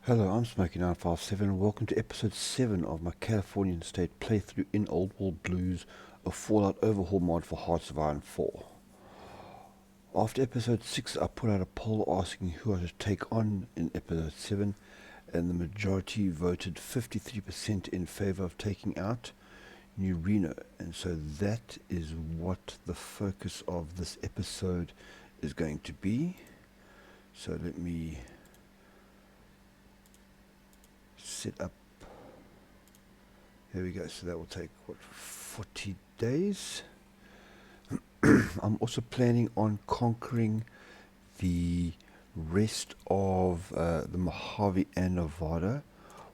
Hello, I'm Smokey957 and welcome to episode 7 of my Californian State playthrough in Old World Blues, a Fallout Overhaul mod for Hearts of Iron 4. After episode 6 I put out a poll asking who I should take on in episode 7, and the majority voted 53% in favor of taking out New Reno, and so that is what the focus of this episode is going to be. So let me set up. Here we go. So that will take, what, 40 days? I'm also planning on conquering the rest of the Mojave and Nevada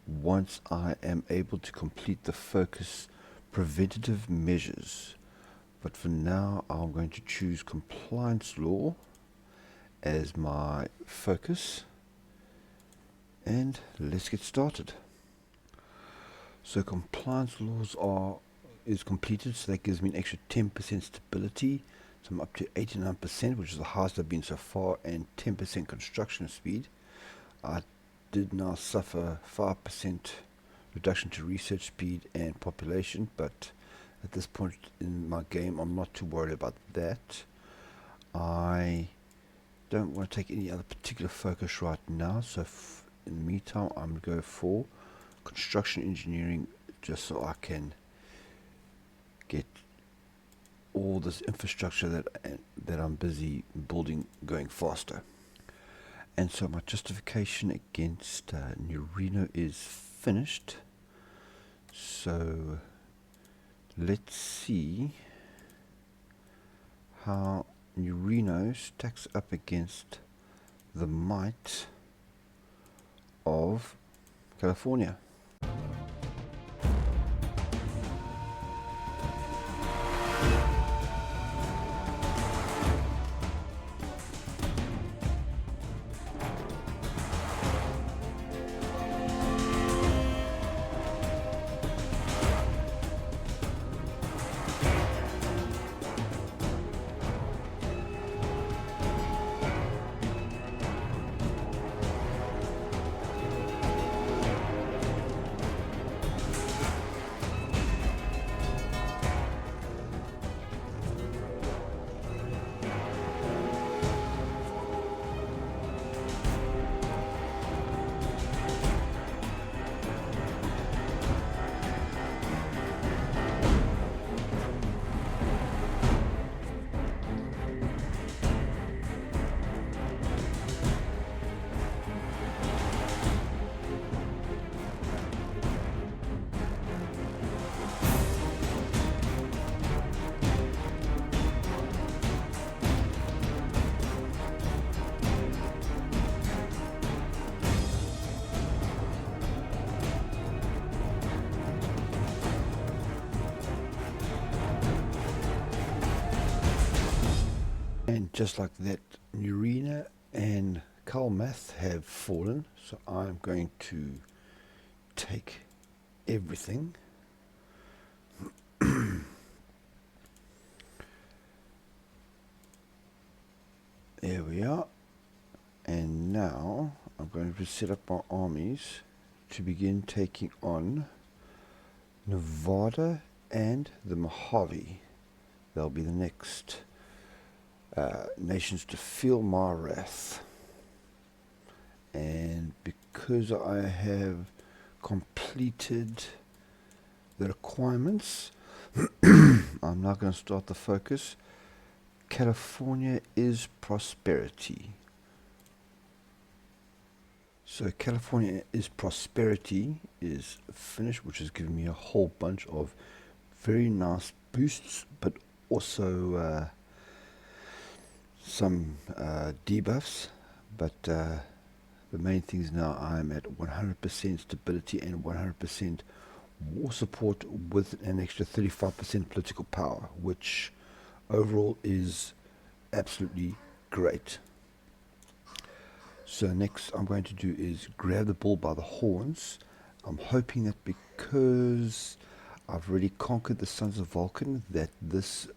once I am able to complete the focus preventative measures. But for now, I'm going to choose compliance law as my focus. And let's get started. So compliance laws is completed, so that gives me an extra 10% stability. So I'm up to 89%, which is the highest I've been so far, and 10% construction speed. I did now suffer 5% reduction to research speed and population, but at this point in my game I'm not too worried about that. I don't want to take any other particular focus right now, so in the meantime I'm going to go for construction engineering, just so I can get all this infrastructure that I'm busy building going faster. And so my justification against New Reno is finished. So let's see how New Reno stacks up against the might of California. And just like that, New Reno and Calmath have fallen, so I'm going to take everything. There we are. And now I'm going to set up my armies to begin taking on Nevada and the Mojave. They'll be the next nations to feel my wrath. And because I have completed the requirements, I'm now going to start the focus. California is prosperity. So California is prosperity is finished, which has given me a whole bunch of very nice boosts, but also some debuffs. But the main thing is now I'm at 100% stability and 100% war support with an extra 35% political power, which overall is absolutely great. So next I'm going to do is grab the bull by the horns. I'm hoping that because I've already conquered the Sons of Vulcan, that this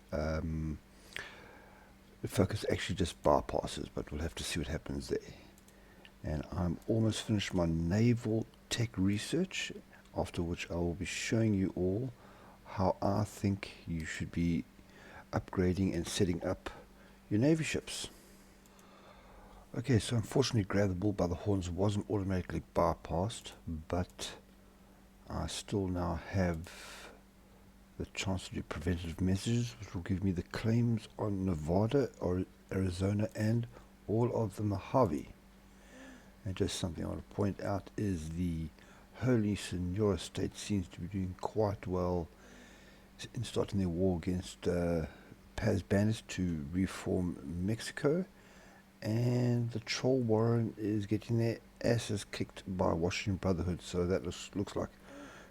focus actually just bypasses, but we'll have to see what happens there. and I'm almost finished my naval tech research, after which I will be showing you all how I think you should be upgrading and setting up your navy ships. Okay, so unfortunately Grab the Bull by the Horns wasn't automatically bypassed, but I still now have the chance to do preventative measures, which will give me the claims on Nevada or Arizona and all of the Mojave. And just something I want to point out is the Holy Senora State seems to be doing quite well in starting their war against Paz Bandits to reform Mexico, and the Troll Warren is getting their asses kicked by Washington Brotherhood, so that looks like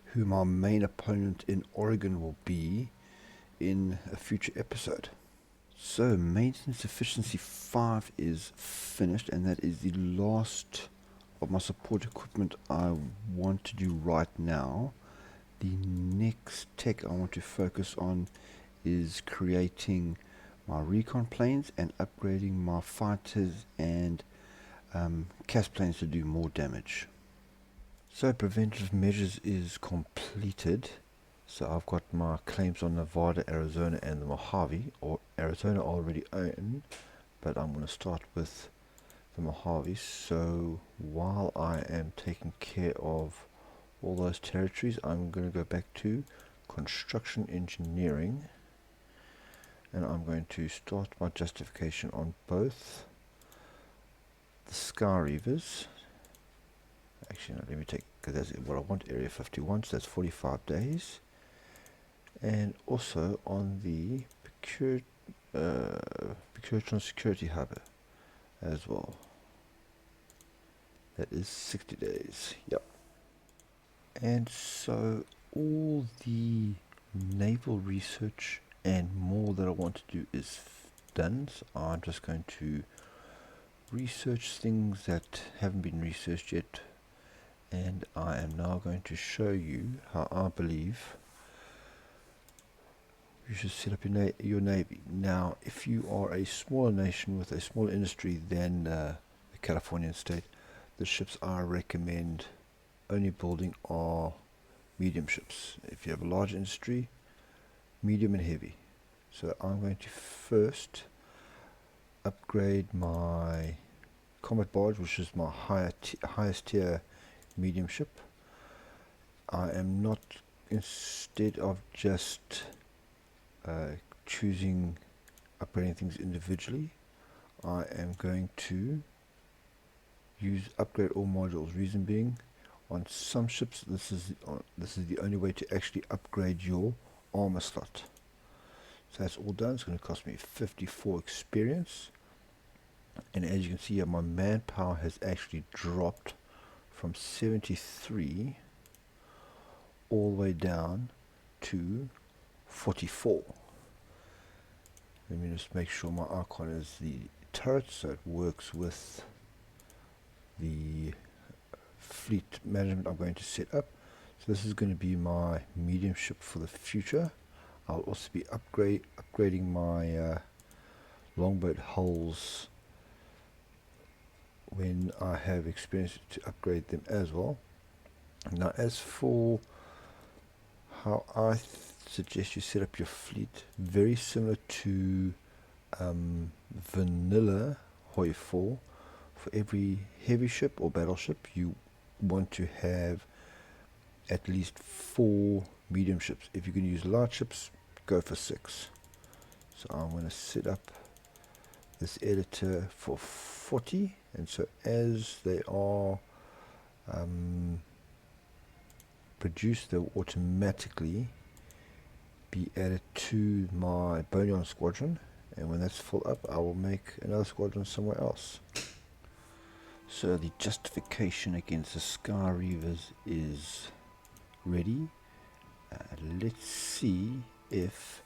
who my main opponent in Oregon will be in a future episode. So maintenance efficiency 5 is finished, and that is the last of my support equipment I want to do right now. The next tech I want to focus on is creating my recon planes and upgrading my fighters and CAS planes to do more damage. So preventative measures is completed. So I've got my claims on Nevada, Arizona and the Mojave, or Arizona already owned, but I'm going to start with the Mojave. So while I am taking care of all those territories, I'm going to go back to construction engineering, and I'm going to start my justification on both the Sky Reavers. Actually, no, let me take, because that's what I want, Area 51, so that's 45 days. And also on the Protecturion Security Hub as well. That is 60 days. Yep. And so all the naval research and more that I want to do is done. So I'm just going to research things that haven't been researched yet, and I am now going to show you how I believe you should set up your navy. Now, if you are a smaller nation with a smaller industry than the Californian State, the ships I recommend only building are medium ships. If you have a large industry, medium and heavy. So I'm going to first upgrade my combat barge, which is my highest tier medium ship. I am not, instead of just choosing upgrading things individually, I am going to upgrade all modules. Reason being, on some ships this is the only way to actually upgrade your armor slot. So that's all done. It's going to cost me 54 experience, and as you can see here, my manpower has actually dropped from 73 all the way down to 44. Let me just make sure my icon is the turret, so it works with the fleet management I'm going to set up. So this is going to be my medium ship for the future. I'll also be upgrading my longboat hulls when I have experience to upgrade them as well. Now, as for how I suggest you set up your fleet, very similar to vanilla HOI4. For every heavy ship or battleship, you want to have at least 4 medium ships. If you can use large ships, go for 6. So I'm going to set up this editor for 40, and so as they are produced, they'll automatically be added to my Boneyard squadron, and when that's full up, I will make another squadron somewhere else. So the justification against the Sky Reavers is ready. Let's see if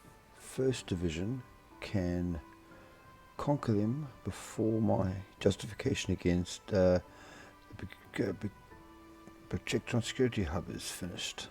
1st Division can conquer them before my justification against the Protecturion Security Hub is finished.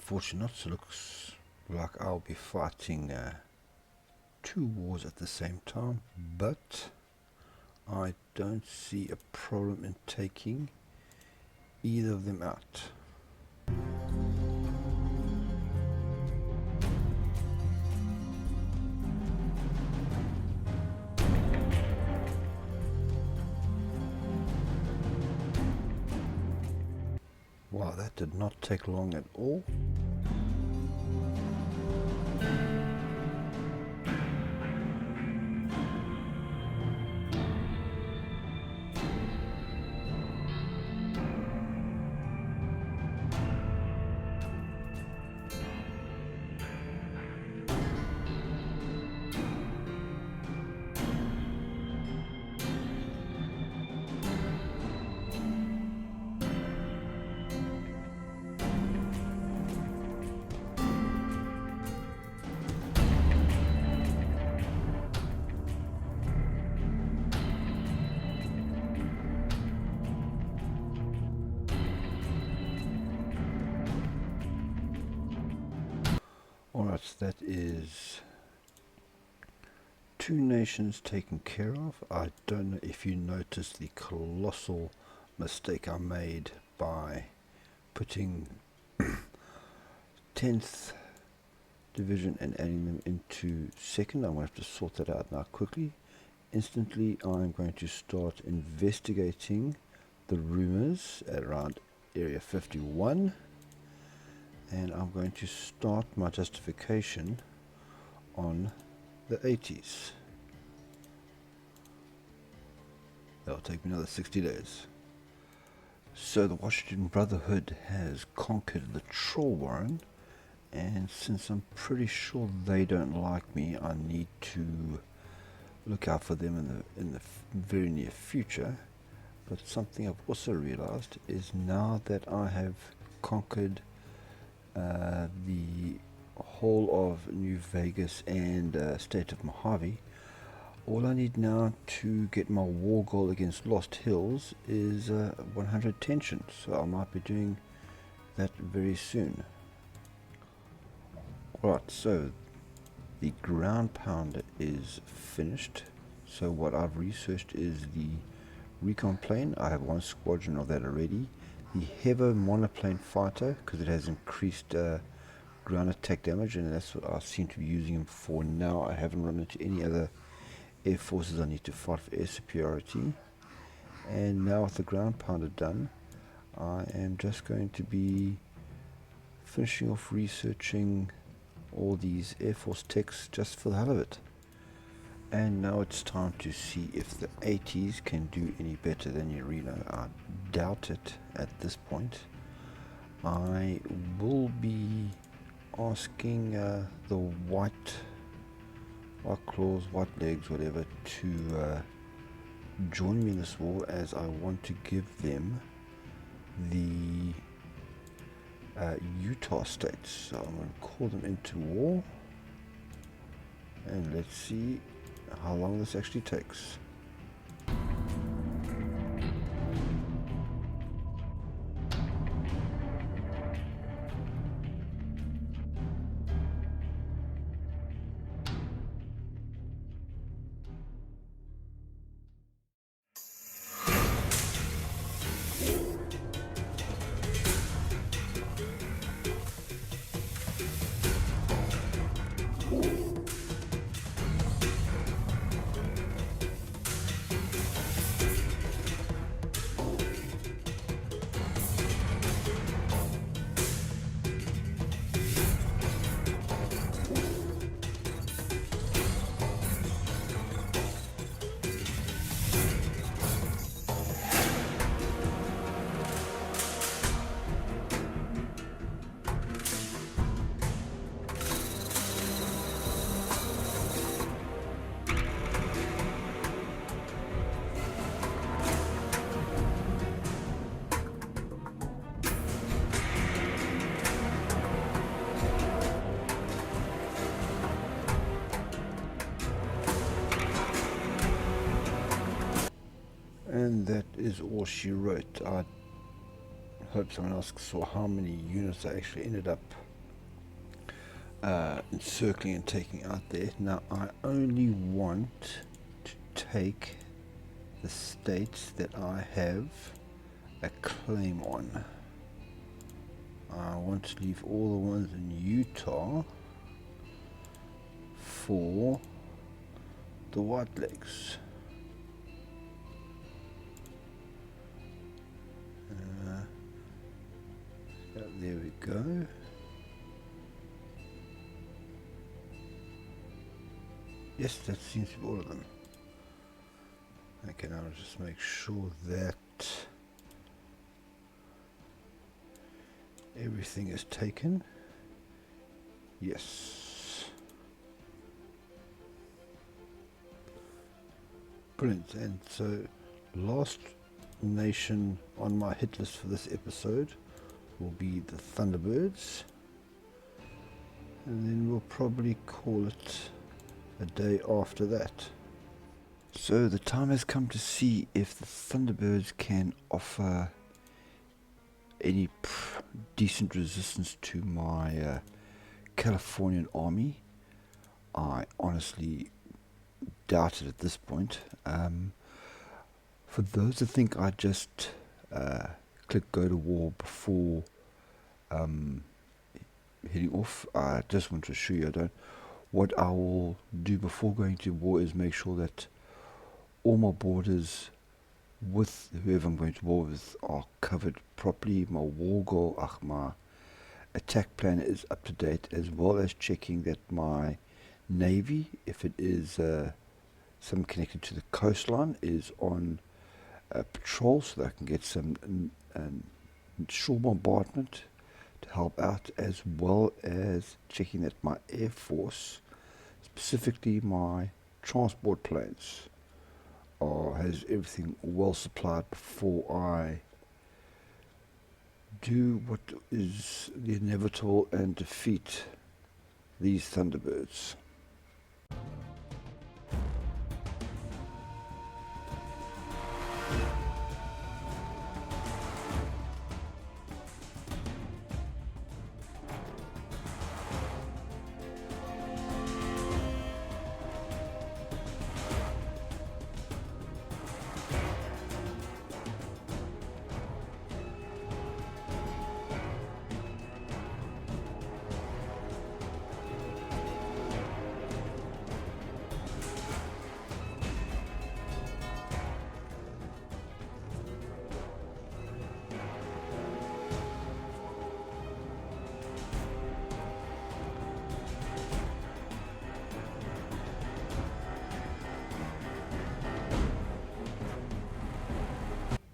unfortunately not, so it looks like I'll be fighting two wars at the same time, but I don't see a problem in taking either of them out. Wow, that did not take long at all. Alright, so that is two nations taken care of. I don't know if you noticed the colossal mistake I made by putting 10th Division and adding them into 2nd. I'm going to have to sort that out now quickly. Instantly I'm going to start investigating the rumors at around area 51. And I'm going to start my justification on the 80s. That'll take me another 60 days. So the Washington Brotherhood has conquered the Troll Warren, and since I'm pretty sure they don't like me, I need to look out for them in the very near future. But something I've also realized is now that I have conquered the whole of New Vegas and state of Mojave, all I need now to get my war goal against Lost Hills is 100 tension, so I might be doing that very soon. Alright, so the ground pounder is finished. So what I've researched is the recon plane. I have one squadron of that already. The Hevo monoplane fighter, because it has increased ground attack damage, and that's what I seem to be using him for now. I haven't run into any other air forces I need to fight for air superiority. And now with the ground pounder done, I am just going to be finishing off researching all these Air Force techs just for the hell of it. And now it's time to see if the 80s can do any better than New Reno. I doubt it at this point. I will be asking the white claws, white legs, whatever, to join me in this war, as I want to give them the Utah states. So I'm going to call them into war, and let's see how long this actually takes. And that is all she wrote. I hope someone else saw how many units I actually ended up encircling and taking out there. Now I only want to take the states that I have a claim on. I want to leave all the ones in Utah for the White Lakes. Yeah, there we go. Yes, that seems to be all of them. Okay, now I'll just make sure that everything is taken. Yes. Brilliant. And so, last nation on my hit list for this episode will be the Thunderbirds. And then we'll probably call it a day after that. So the time has come to see if the Thunderbirds can offer any decent resistance to my Californian army. I honestly doubt it at this point. For those that think I just click go to war before heading off, I just want to assure you I don't. What I will do before going to war is make sure that all my borders with whoever I'm going to war with are covered properly. My war goal, my attack plan is up to date, as well as checking that my navy, if it is some connected to the coastline, is on patrol so that I can get some shore bombardment to help out, as well as checking that my air force, specifically my transport planes, has everything well supplied before I do what is the inevitable and defeat these Thunderbirds.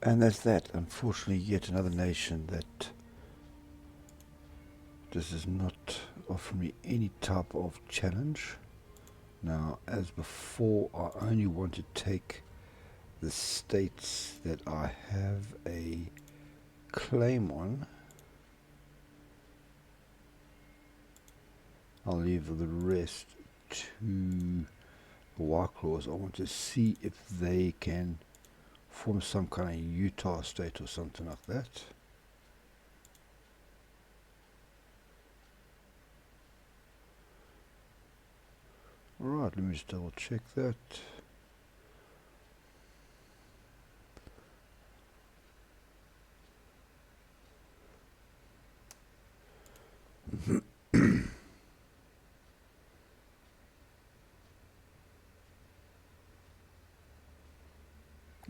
And that's that. Unfortunately, yet another nation that does not offer me any type of challenge. Now, as before, I only want to take the states that I have a claim on. I'll leave the rest to the White Claws. I want to see if they can form some kind of Utah state or something like that. Alright, let me just double check that.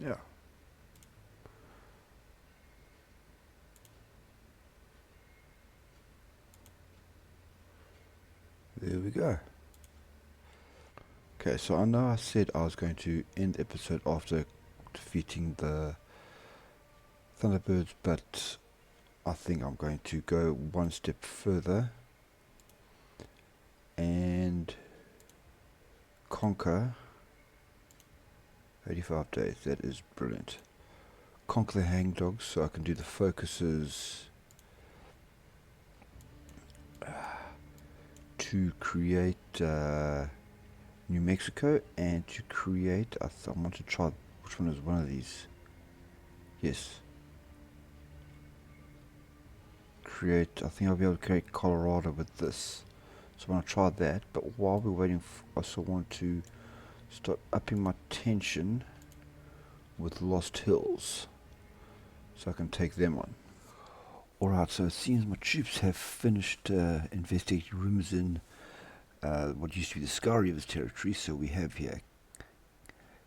Yeah. There we go. Okay, so I know I said I was going to end the episode after defeating the Thunderbirds, but I think I'm going to go one step further and conquer 85 days. That is brilliant. Conquer the Hangdogs so I can do the focuses to create New Mexico, and to create, I want to try, which one is one of these? Yes. Create, I think I'll be able to create Colorado with this. So I'm going to try that, but while we're waiting, I also want to start upping my tension with Lost Hills, so I can take them on. Alright, so it seems my troops have finished investigating rumors in what used to be the Sky Reavers territory. So we have here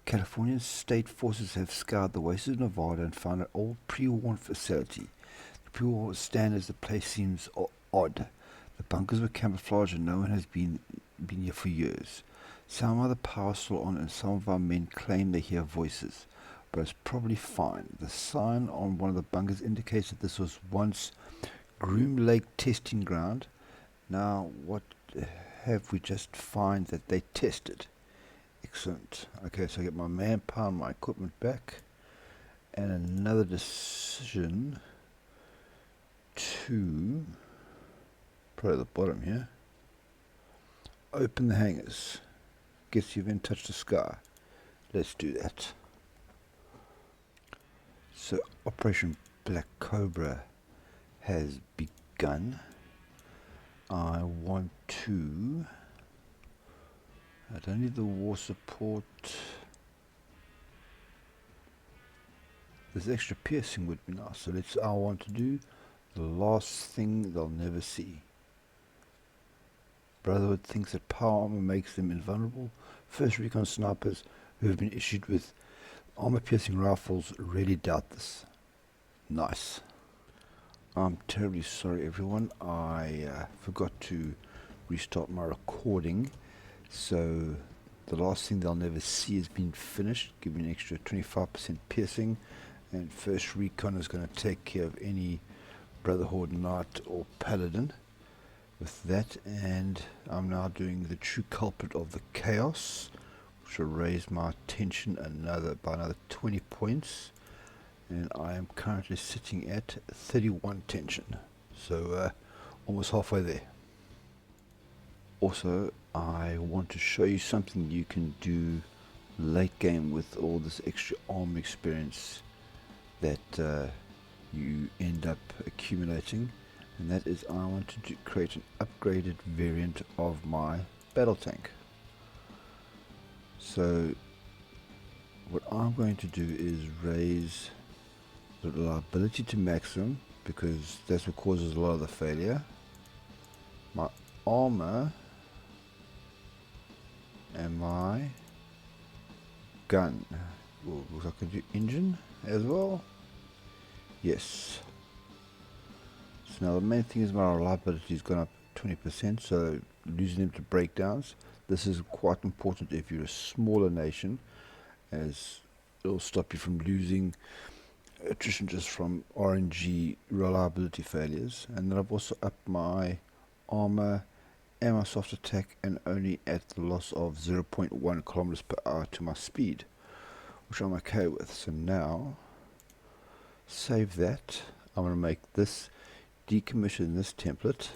Californian State forces have scoured the wastes of Nevada and found an old pre-war facility. The pre-war standards, the place seems odd. The bunkers were camouflaged and no one has been here for years. Some of the power still on and some of our men claim they hear voices, but it's probably fine. The sign on one of the bunkers indicates that this was once Groom Lake testing ground. Now what have we just find that they tested? Excellent. Okay, so I get my manpower and my equipment back, and another decision to probably the bottom here. Open the hangars. Guess you've then touched the sky. Let's do that. So Operation Black Cobra has begun. I want to... I don't need the war support. This extra piercing would be nice. So I want to do the last thing they'll never see. Brotherhood thinks that power armor makes them invulnerable. First recon snipers who have been issued with armor-piercing rifles really doubt this. Nice. I'm terribly sorry, everyone. I forgot to restart my recording. So the last thing they'll never see has been finished, giving an extra 25% piercing. And first recon is going to take care of any Brotherhood Knight or Paladin with that. And I'm now doing the true culprit of the chaos, which will raise my tension by another 20 points. And I am currently sitting at 31 tension, so almost halfway there. Also, I want to show you something you can do late game with all this extra arm experience that you end up accumulating, and that is I want to create an upgraded variant of my battle tank. So what I'm going to do is raise the reliability to maximum, because that's what causes a lot of the failure. My armor and my gun. Looks like I can do engine as well. Yes. So now the main thing is my reliability has gone up 20%, so losing them to breakdowns. This is quite important if you're a smaller nation, as it'll stop you from losing attrition just from RNG reliability failures. And then I've also upped my armor and my soft attack, and only at the loss of 0.1 kilometers per hour to my speed, which I'm okay with. So now save that. I'm going to make this, decommission this template,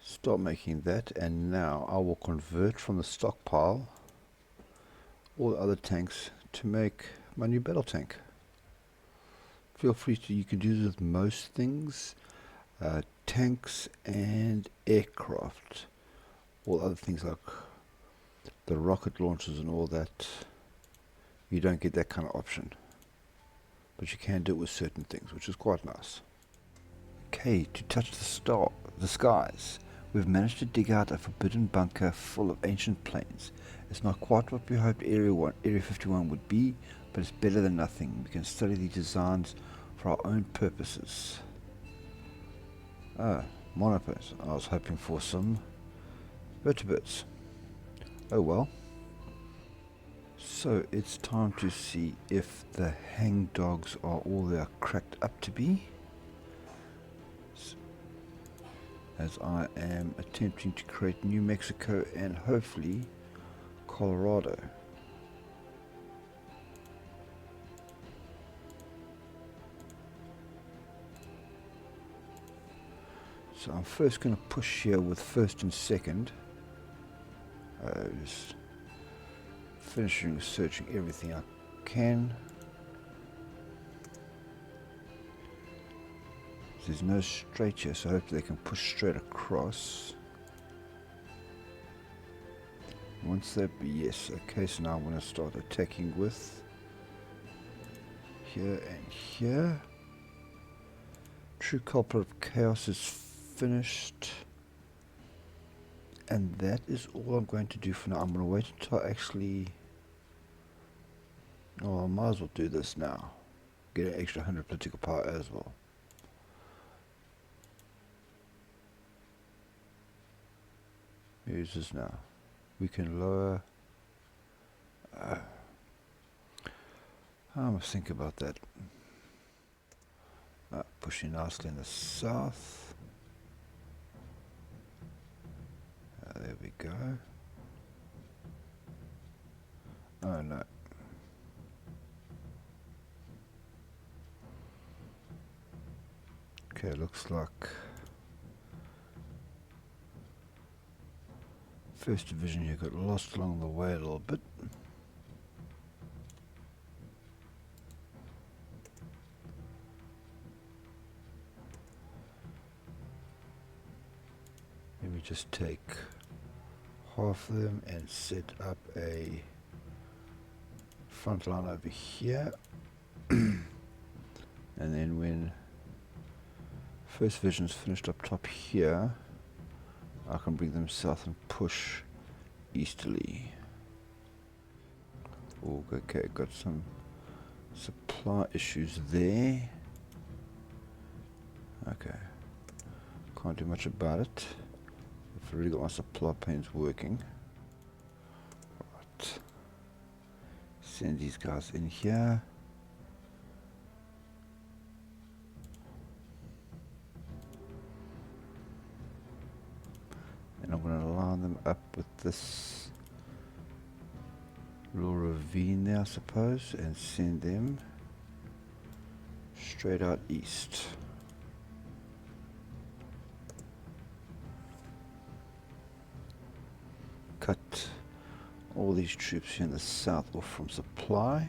start making that, and now I will convert from the stockpile all the other tanks to make my new battle tank. Feel free to, you can do this with most things, tanks and aircraft. All other things like the rocket launchers and all that, you don't get that kind of option, but you can do it with certain things, which is quite nice. Okay, to touch the skies, we've managed to dig out a forbidden bunker full of ancient planes. It's not quite what we hoped Area 51 would be, but it's better than nothing. We can study these designs for our own purposes. Monopods. I was hoping for some vertebrates. Oh well. So it's time to see if the hangdogs are all they are cracked up to be, as I am attempting to create New Mexico and hopefully Colorado. So I'm first going to push here with first and second, just finishing searching everything I can. There's no straight here, so hopefully they can push straight across. Once that, yes, okay, so now I'm going to start attacking with here and here. True Culprit of Chaos is finished. And that is all I'm going to do for now. I'm going to wait until I actually... Oh, I might as well do this now. Get an extra 100 political power as well. Use this now. We can lower... I must think about that. Pushing nicely in the south. There we go. Oh no. Okay, looks like First Division here got lost along the way a little bit. Let me just take half of them and set up a front line over here. And then when First Division's finished up top here, I can bring them south and push easterly. Oh, okay, got some supply issues there. Okay, can't do much about it. I've really got my supply panes working. Right. Send these guys in here. And I'm going to line them up with this little ravine there, I suppose, and send them straight out east. Cut all these troops here in the south off from supply.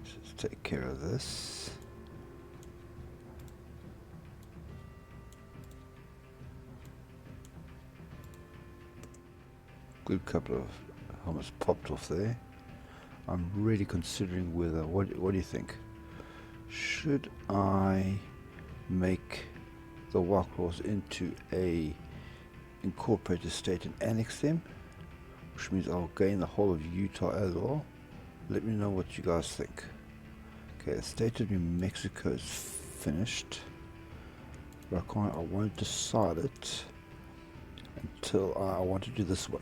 Let's take care of this. Good couple of helmets popped off there. I'm really considering whether, what do you think? Should I make the Warclaws into a incorporated state and annex them, which means I'll gain the whole of Utah as well? Let me know what you guys think. Okay, the state of New Mexico is finished, but I won't decide it until I want to do this one.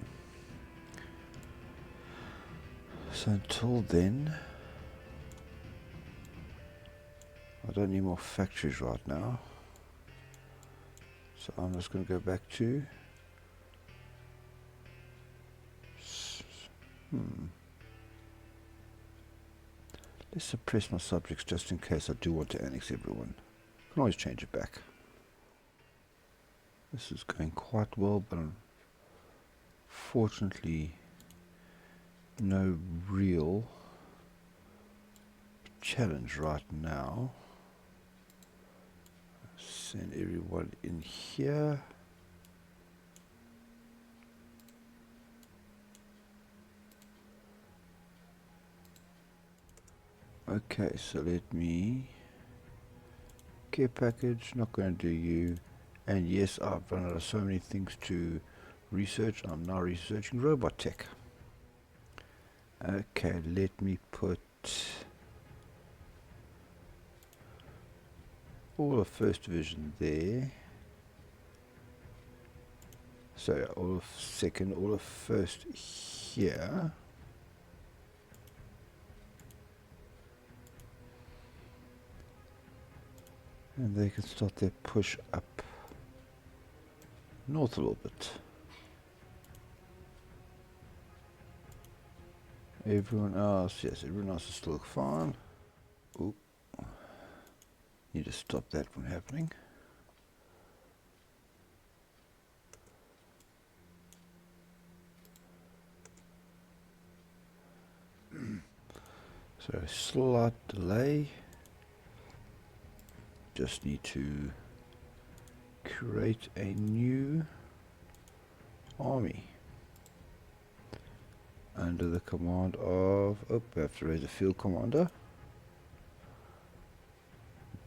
So until then, I don't need more factories right now. So I'm just going to go back to let's suppress my subjects just in case I do want to annex everyone. I can always change it back. This is going quite well, but unfortunately no real challenge right now. Send everyone in here. Okay, so let me care package, not going to do you. And yes, I've run out of so many things to research. I'm now researching robot tech. Okay, let me put all of First Division there. So all of Second, all of First here. And they can start their push up north a little bit. Everyone else, yes, everyone else is still fine. Oop. Need to stop that from happening. So a slight delay. just need to create a new army under the command of, oh, we have to raise a field commander.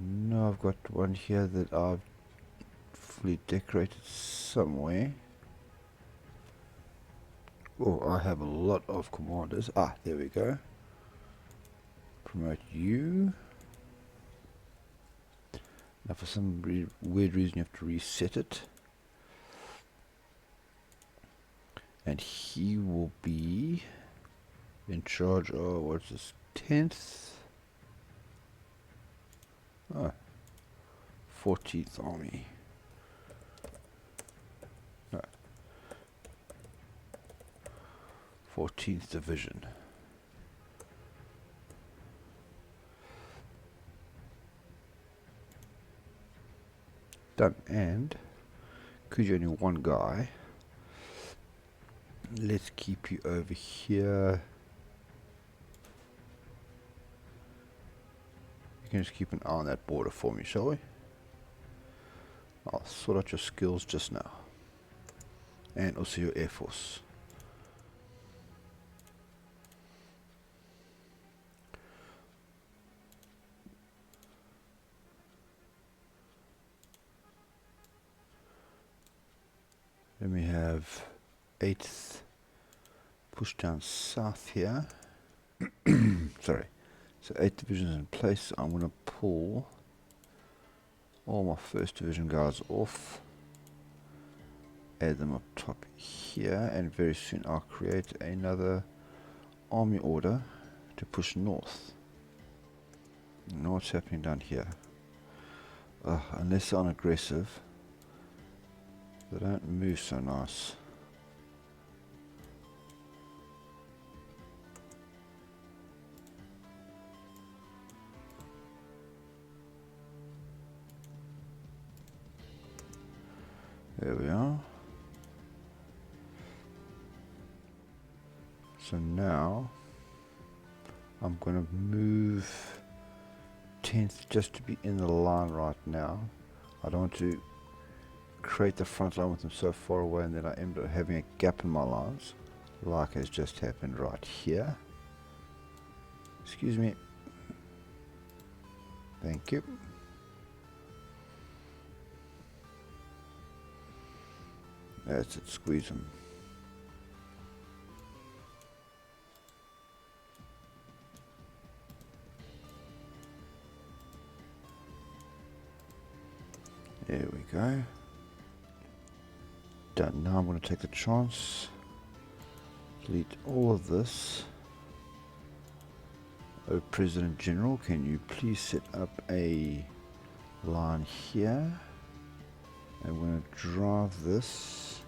No, I've got one here that I've fully decorated somewhere. Oh, I have a lot of commanders. Ah, there we go. Promote you. Now for some weird reason you have to reset it. And he will be in charge of, what's this, 10th? Oh, 14th Army. No. 14th Division. Done. And because you're only one guy, let's keep you over here. You can just keep an eye on that border for me, shall we? I'll sort out your skills just now. And also your Air Force. Then we have 8th push down south here. Sorry. So 8 divisions in place. I'm going to pull all my 1st division guys off. Add them up top here. And very soon I'll create another army order to push north. You know what's happening down here? Unless they're unaggressive, they don't move so nice. There we are. So now I'm going to move 10th just to be in the line right now. I don't want to create the front line with them so far away and then I end up having a gap in my lines, like has just happened right here. Excuse me. Thank you. That's it, squeeze them. There we go. Done. Now I'm going to take the chance. Delete all of this. Oh, President General, can you please set up a line here? I'm going to drive this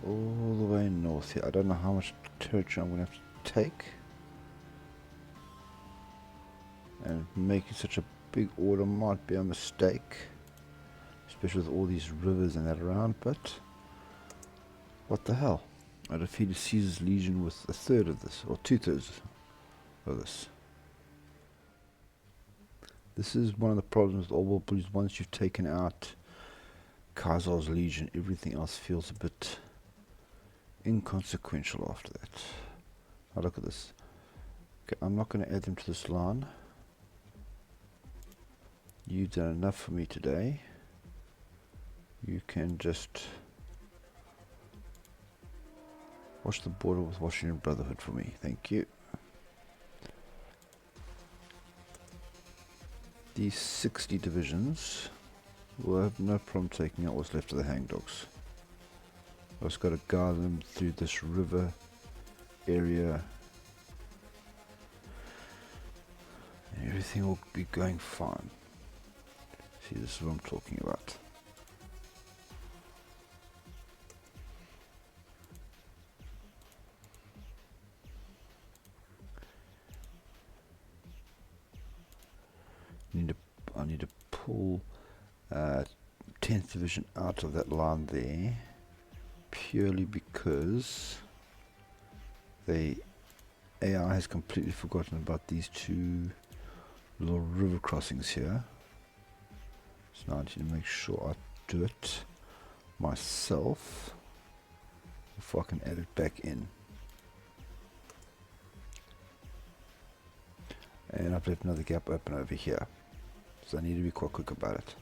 all the way north here. I don't know how much territory I'm going to have to take. And making such a big order might be a mistake, especially with all these rivers and that around, but what the hell? I defeated Caesar's legion with a third of this, or 2/3 of this. This is one of the problems with all world bullies. Once you've taken out Caesar's legion, everything else feels a bit inconsequential after that. Now look at this. Okay, I'm not going to add them to this line. You've done enough for me today. You can just watch the border with Washington Brotherhood for me. Thank you. These 60 divisions will have no problem taking out what's left of the Hangdogs. I've just got to guide them through this river area. And everything will be going fine. See, this is what I'm talking about. I need to pull 10th Division out of that line there, purely because the AI has completely forgotten about these two little river crossings here. So now I need to make sure I do it myself before I can add it back in. And I've left another gap open over here, so I need to be quite quick about it.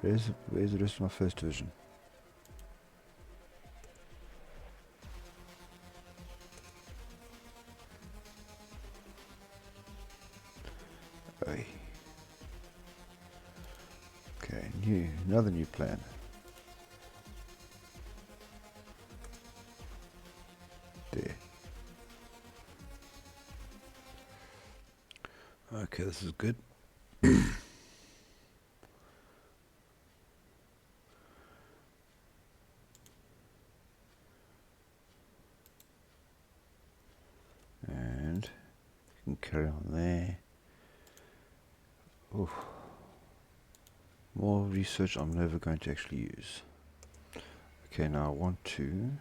Where's the rest of my first division? Oy. Okay, another new plan. There. Okay, this is good. And you can carry on there. Oof. More research I'm never going to actually use. Okay, now I want to...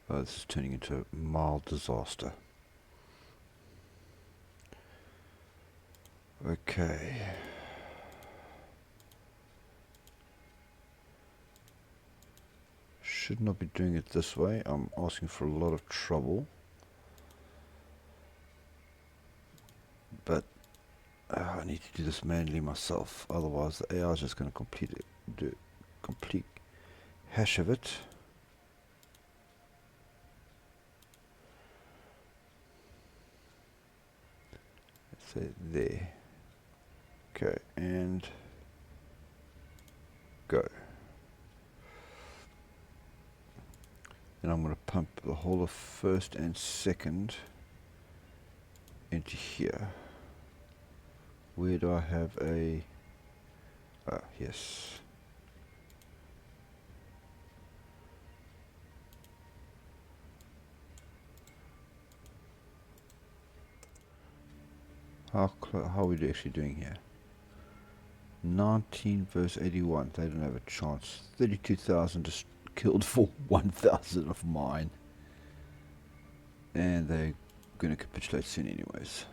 Oh, this is turning into a mild disaster. Okay. Should not be doing it this way. I'm asking for a lot of trouble. But I need to do this manually myself. Otherwise the AI is just going to do a complete hash of it. Let's say there. Okay, and go. And I'm going to pump the whole of first and second into here. Where do I have a... Ah, yes. How are we actually doing here? 19 verse 81. They don't have a chance. 32,000 just killed for 1,000 of mine. And they're going to capitulate soon anyways.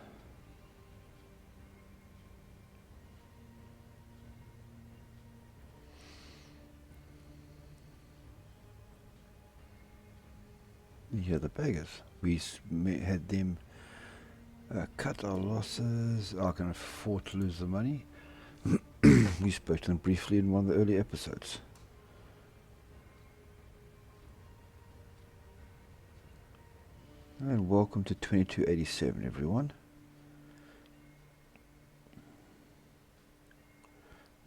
Yeah, the beggars. We had them cut our losses. I can afford to lose the money. We spoke to them briefly in one of the early episodes. And welcome to 2287, everyone.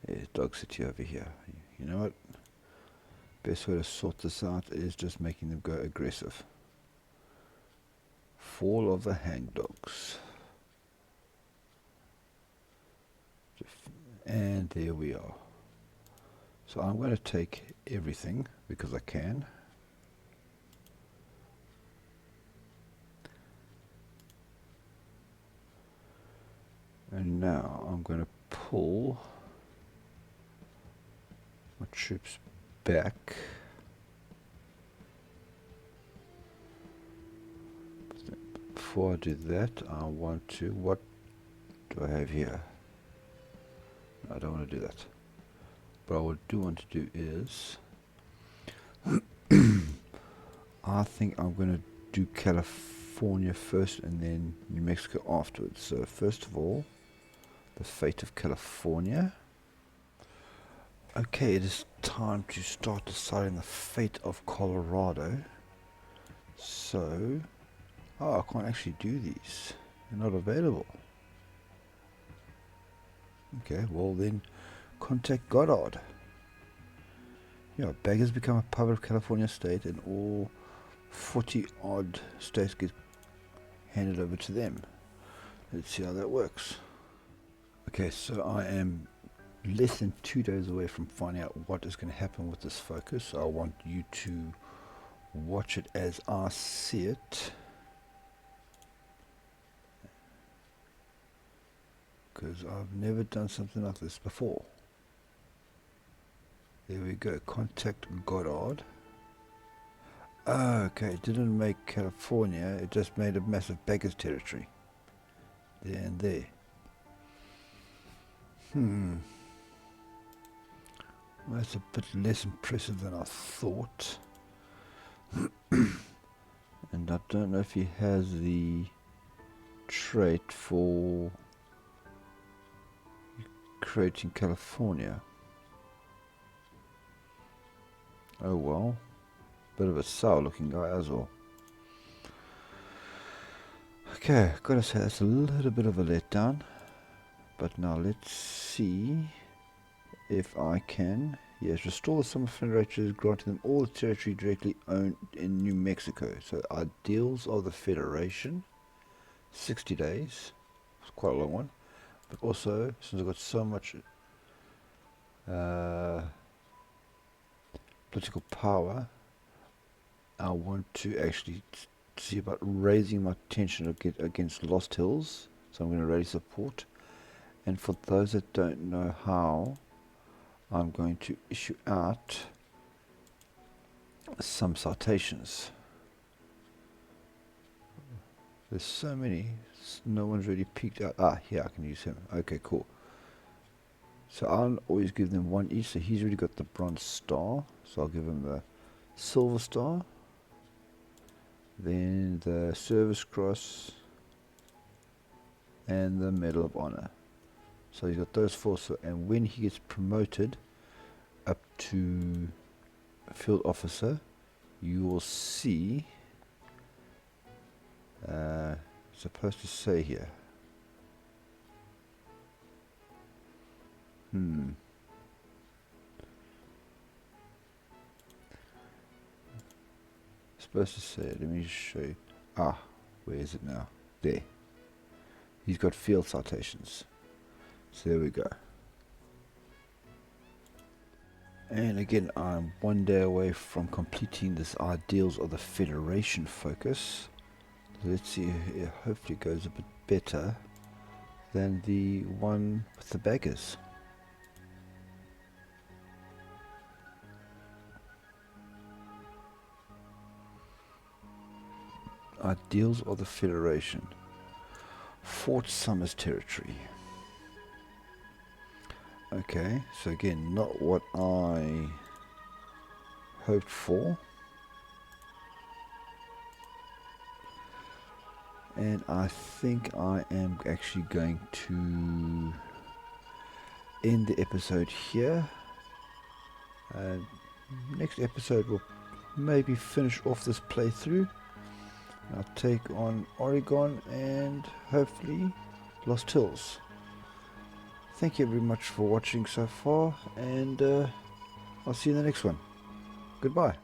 There's Dog City over here. You know what? Best way to sort this out is just making them go aggressive. Fall of the Hangdogs. And there we are. So I'm going to take everything because I can. And now I'm going to pull my troops back. Before I do that, I want to... What do I have here? I don't want to do that. But what I do want to do is... I think I'm going to do California first and then New Mexico afterwards. So first of all, the fate of California. Okay, it is time to start deciding the fate of Colorado. So... Oh, I can't actually do these. They're not available. Okay, well then, contact Goddard. Yeah, beggars become a part of California State and all 40 odd states get handed over to them. Let's see how that works. Okay, so I am less than 2 days away from finding out what is going to happen with this focus. So I want you to watch it as I see it. Because I've never done something like this before. There we go. Contact Goddard. Okay, it didn't make California, it just made a massive beggars territory. There and there. Well, that's a bit less impressive than I thought. And I don't know if he has the trait for creating California. Oh well. Bit of a sour looking guy as well. Okay, gotta say that's a little bit of a letdown. But now let's see if I can. Yes, restore the summer federators, granting them all the territory directly owned in New Mexico. So ideals of the Federation, 60 days. It's quite a long one. But also, since I've got so much political power, I want to actually see about raising my tension against Lost Hills. So I'm going to raise support. And for those that don't know how, I'm going to issue out some citations. There's so many, no one's really peeked out. Ah, here, I can use him. Okay, cool. So I'll always give them one each. So he's already got the bronze star, so I'll give him the silver star. Then the service cross and the medal of honor. So he's got those four. So, and when he gets promoted up to field officer, you will see, supposed to say here, supposed to say, let me just show you. Ah, where is it now? There. He's got field citations. So there we go. And again, I'm one day away from completing this Ideals of the Federation focus. So let's see, hopefully it goes a bit better than the one with the beggars. Ideals of the Federation. Fort Summers territory. Okay, so again, not what I hoped for. And I think I am actually going to end the episode here. Next episode we'll maybe finish off this playthrough. I'll take on Oregon and hopefully Lost Hills. Thank you very much for watching so far, and I'll see you in the next one. Goodbye.